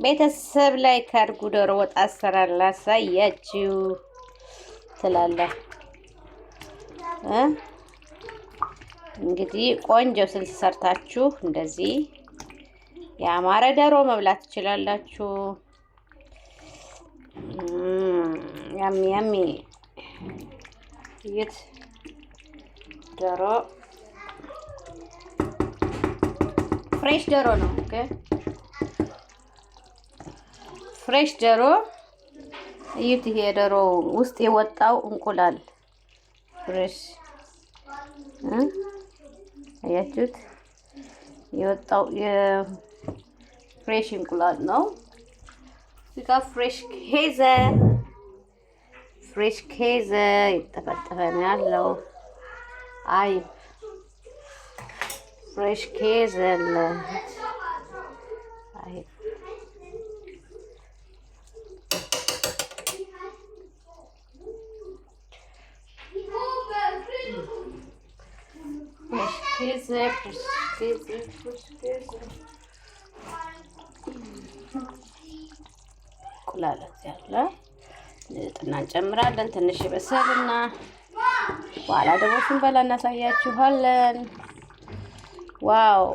ቤተሰብ ላይ ካርጉ ዶሮ ወጥ አሰራር ላሳያችሁ ትላለህ። እንግዲህ ቆንጆ ስልስ ሰርታችሁ እንደዚህ ያማረ ዶሮ መብላት ትችላላችሁ። ያሚ ያሚ ይት ዶሮ ፍሬሽ ዶሮ ነው። ኦኬ ፍሬሽ ዶሮ እዩት። ይሄ ዶሮ ውስጥ የወጣው እንቁላል ፍሬሽ አያችሁት? የወጣው የፍሬሽ እንቁላል ነው። እዚህ ጋር ፍሬሽ ኬዘ የተጠፈጠፈ ነው ያለው። አይብ ፍሬሽ ኬዘ አይብ እንቁላል ያለ ጥና እንጨምራለን። ትንሽ ይበሰልና በኋላ ደግሞ ስንበላ እናሳያችኋለን። ዋው